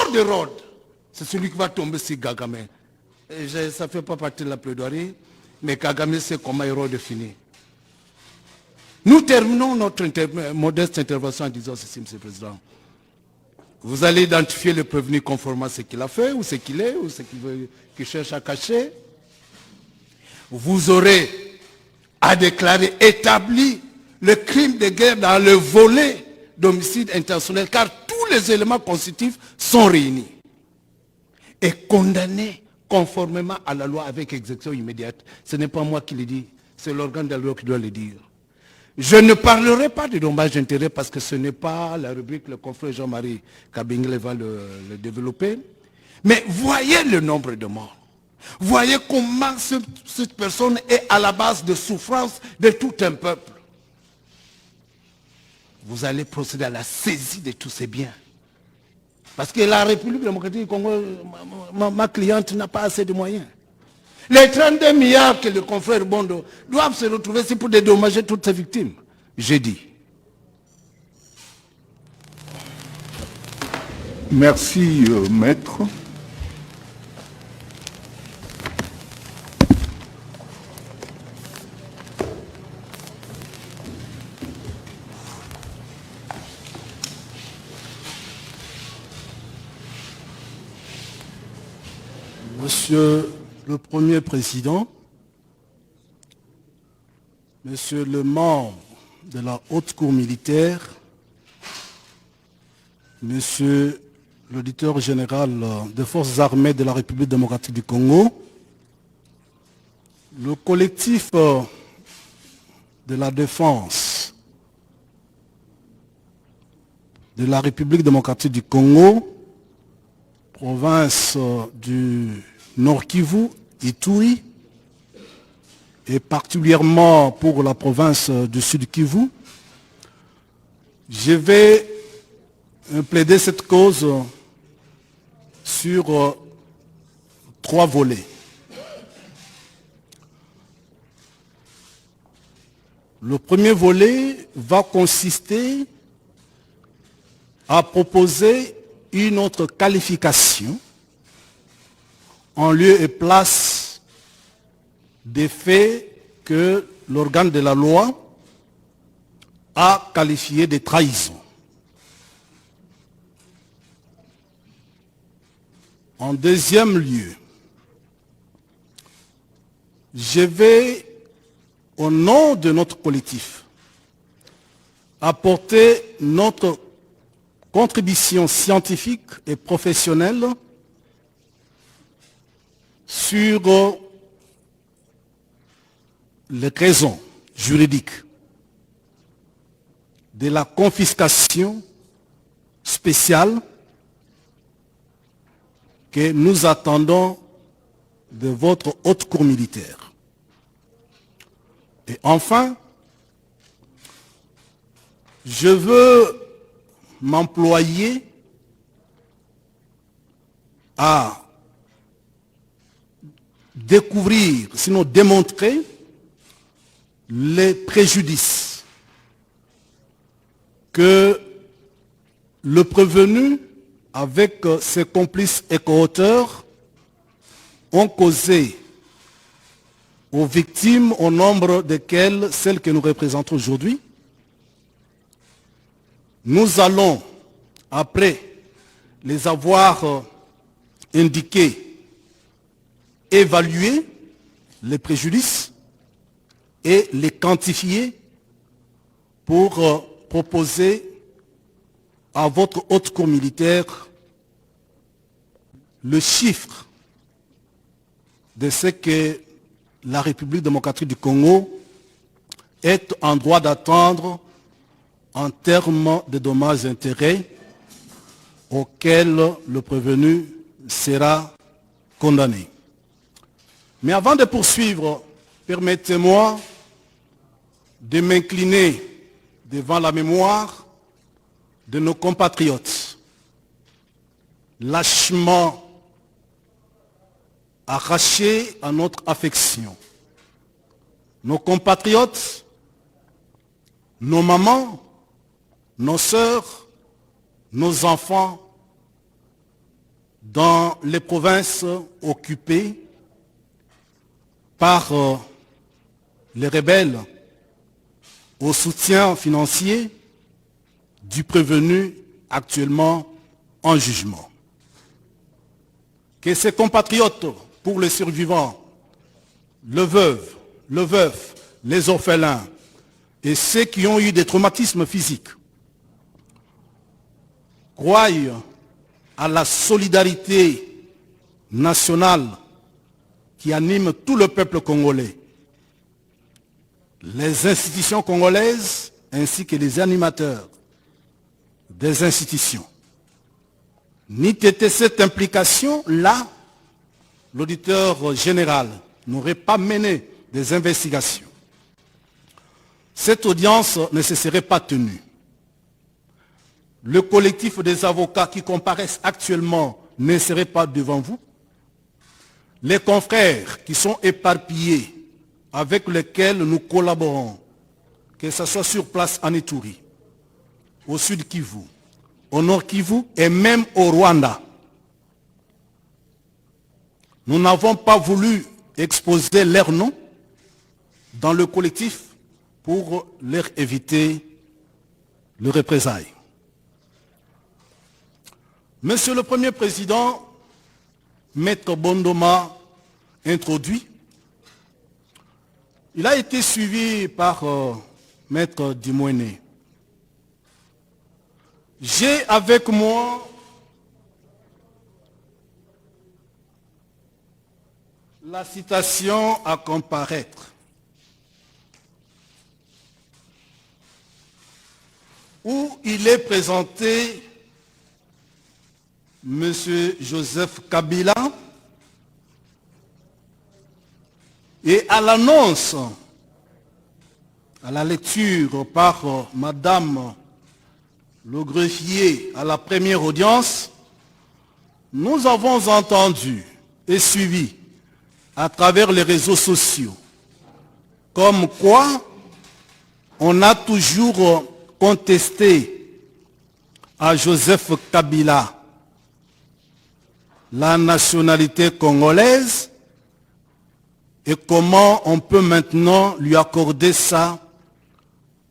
bord de Rhodes, c'est celui qui va tomber sur Kagame. Ça ne fait pas partie de la plaidoirie, mais Kagame sait comment Rhodes finit. Nous terminons notre modeste intervention en disant ceci, M. le Président. Vous allez identifier le prévenu conformément à ce qu'il a fait, ou ce qu'il est, ou ce qu'il cherche à cacher. Vous aurez à déclarer établi le crime de guerre dans le volet d'homicide intentionnel, car tous les éléments constitutifs sont réunis. Et condamné conformément à la loi avec exécution immédiate. Ce n'est pas moi qui le dis, c'est l'organe de la loi qui doit le dire. Je ne parlerai pas de dommages d'intérêt parce que ce n'est pas la rubrique, le confrère Jean-Marie Kabengele va le développer. Mais voyez le nombre de morts. Voyez comment cette personne est à la base de souffrance de tout un peuple. Vous allez procéder à la saisie de tous ces biens. Parce que la République démocratique du Congo, ma cliente n'a pas assez de moyens. Les 32 milliards que le confrère Bondo doivent se retrouver, c'est pour dédommager toutes ces victimes. J'ai dit. Merci, maître. Monsieur le Premier Président, Monsieur le membre de la Haute Cour militaire, Monsieur l'auditeur général des Forces armées de la République démocratique du Congo, le collectif de la défense de la République démocratique du Congo, province du Nord Kivu, Ituri, et particulièrement pour la province du Sud Kivu, je vais plaider cette cause sur 3 volets. Le premier volet va consister à proposer une autre qualification en lieu et place des faits que l'organe de la loi a qualifiés de trahison. En deuxième lieu, je vais, au nom de notre collectif, apporter notre contribution scientifique et professionnelle sur les raisons juridiques de la confiscation spéciale que nous attendons de votre haute cour militaire. Et enfin, je veux m'employer à découvrir, sinon démontrer, les préjudices que le prévenu, avec ses complices et co-auteurs, ont causé aux victimes, au nombre desquelles celles que nous représentons aujourd'hui. Nous allons, après les avoir indiqués, évaluer les préjudices et les quantifier pour proposer à votre haute cour militaire le chiffre de ce que la République démocratique du Congo est en droit d'attendre en termes de dommages et intérêts auxquels le prévenu sera condamné. Mais avant de poursuivre, permettez-moi de m'incliner devant la mémoire de nos compatriotes, lâchement arrachés à notre affection. Nos compatriotes, nos mamans, nos sœurs, nos enfants, dans les provinces occupées par les rebelles au soutien financier du prévenu actuellement en jugement. Que ses compatriotes, pour les survivants, le veuf, les orphelins et ceux qui ont eu des traumatismes physiques, croient à la solidarité nationale qui anime tout le peuple congolais. Les institutions congolaises ainsi que les animateurs des institutions. N'eût été cette implication-là, l'auditeur général n'aurait pas mené des investigations. Cette audience ne se serait pas tenue. Le collectif des avocats qui comparaissent actuellement ne serait pas devant vous. Les confrères qui sont éparpillés, avec lesquels nous collaborons, que ce soit sur place en Ituri, au sud Kivu, au nord Kivu et même au Rwanda. Nous n'avons pas voulu exposer leurs noms dans le collectif pour leur éviter le représailles. Monsieur le Premier Président, Maître Bondoma introduit. Il a été suivi par Maître Dimouéné. J'ai avec moi la citation à comparaître, où il est présenté M. Joseph Kabila et à l'annonce, à la lecture par Madame le greffier à la première audience, nous avons entendu et suivi à travers les réseaux sociaux comme quoi on a toujours contesté à Joseph Kabila la nationalité congolaise et comment on peut maintenant lui accorder ça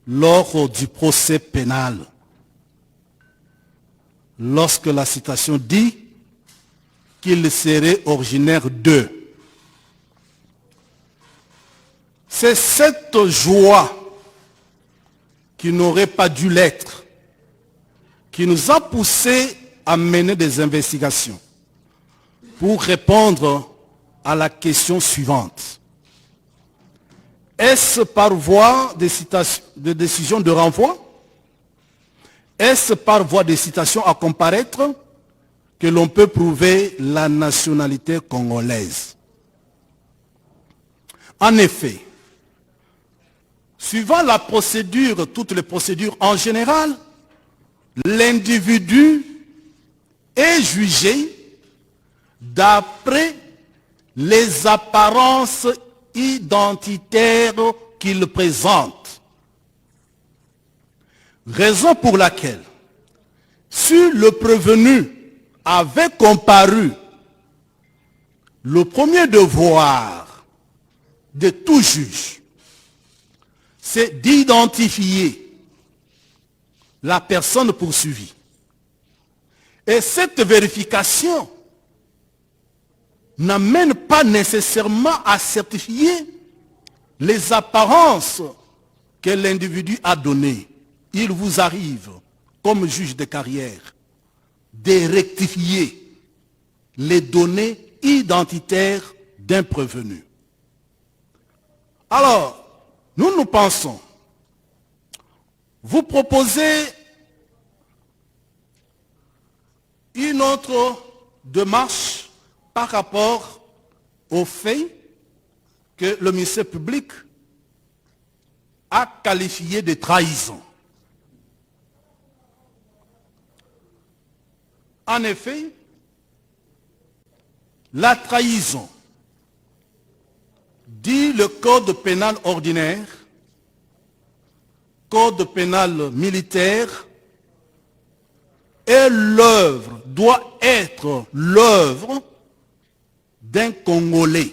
lors du procès pénal. Lorsque la citation dit qu'il serait originaire d'eux. C'est cette joie qui n'aurait pas dû l'être, qui nous a poussé à mener des investigations pour répondre à la question suivante. Est-ce par voie de décision de renvoi? Est-ce par voie de citation à comparaître que l'on peut prouver la nationalité congolaise? En effet, suivant la procédure, toutes les procédures en général, l'individu est jugé d'après les apparences identitaires qu'il présente. Raison pour laquelle, si le prévenu avait comparu, le premier devoir de tout juge, c'est d'identifier la personne poursuivie. Et cette vérification n'amène pas nécessairement à certifier les apparences que l'individu a données. Il vous arrive, comme juge de carrière, de rectifier les données identitaires d'un prévenu. Alors, nous pensons, vous proposez une autre démarche par rapport au fait que le ministère public a qualifié de trahison. En effet, la trahison, dit le code pénal ordinaire, code pénal militaire, est l'œuvre, doit être l'œuvre d'un Congolais.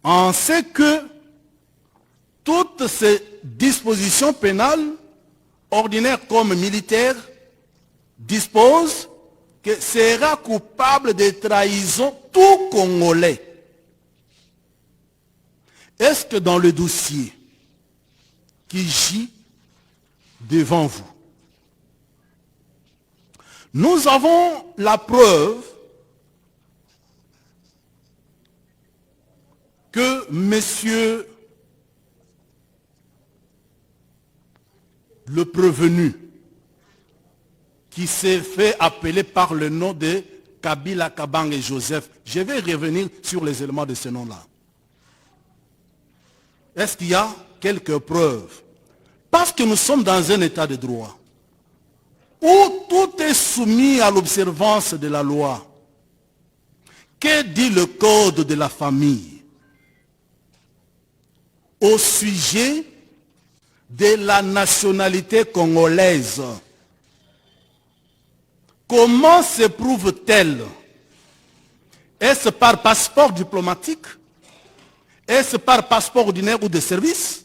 En ce que toutes ces dispositions pénales, ordinaires comme militaires, disposent que sera coupable de trahison tout Congolais. Est-ce que dans le dossier qui gît devant vous, nous avons la preuve que monsieur le prévenu, qui s'est fait appeler par le nom de Kabila Kabang et Joseph, je vais revenir sur les éléments de ce nom-là. Est-ce qu'il y a quelques preuves? Parce que nous sommes dans un état de droit, où tout est soumis à l'observance de la loi. Que dit le code de la famille au sujet de la nationalité congolaise? Comment s'éprouve-t-elle? Est-ce par passeport diplomatique? Est-ce par passeport ordinaire ou de service?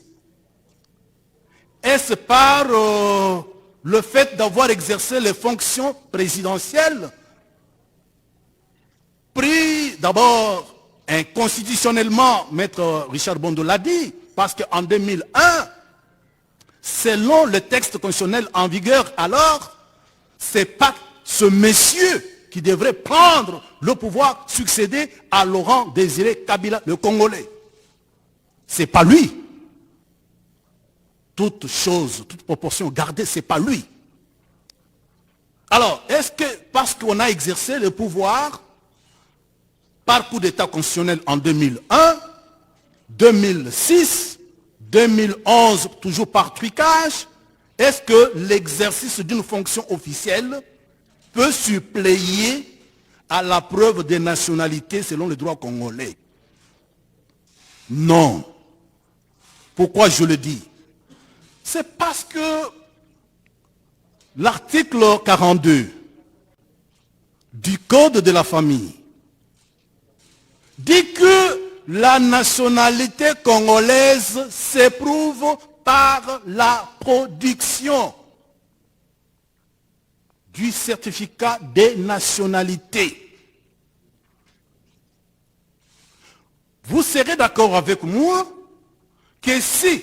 Est-ce par le fait d'avoir exercé les fonctions présidentielles? Pris d'abord inconstitutionnellement, Maître Richard Bondo l'a dit, parce qu'en 2001, selon le texte constitutionnel en vigueur alors, c'est pas ce monsieur qui devrait prendre le pouvoir, succéder à Laurent Désiré Kabila, le Congolais. C'est pas lui. Toute chose, toute proportion gardée, c'est pas lui. Alors, est-ce que parce qu'on a exercé le pouvoir par coup d'état constitutionnel en 2001, 2006, 2011, toujours par trucage, est-ce que l'exercice d'une fonction officielle peut suppléer à la preuve des nationalités selon le droit congolais? Non. Pourquoi je le dis? C'est parce que l'article 42 du Code de la famille dit que la nationalité congolaise s'éprouve par la production du certificat de nationalité. Vous serez d'accord avec moi que si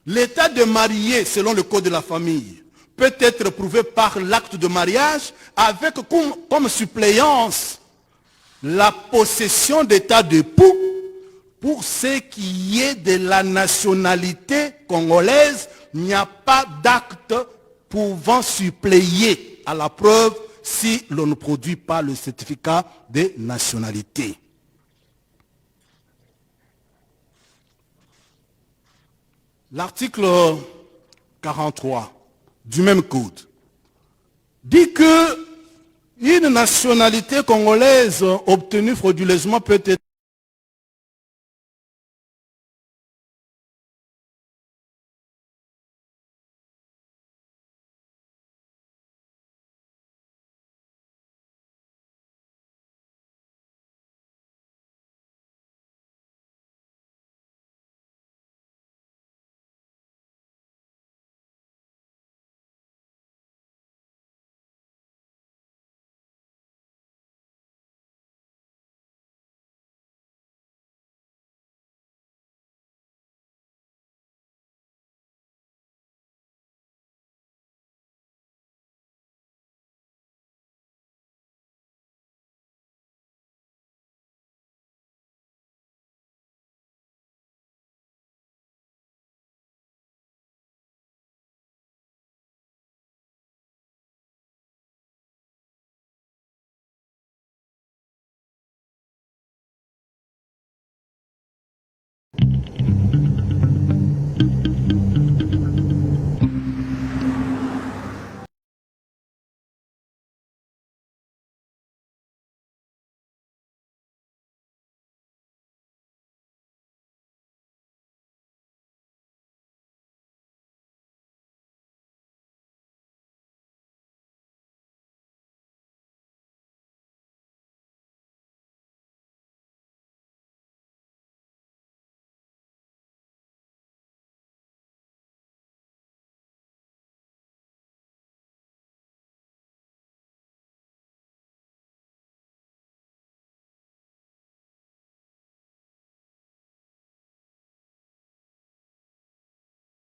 l'état de marié, selon le code de la famille, peut être prouvé par l'acte de mariage avec comme suppléance la possession d'état d'époux pour ce qui est de la nationalité congolaise, il n'y a pas d'acte pouvant suppléer à la preuve si l'on ne produit pas le certificat de nationalité. L'article 43 du même code dit que une nationalité congolaise obtenue frauduleusement peut être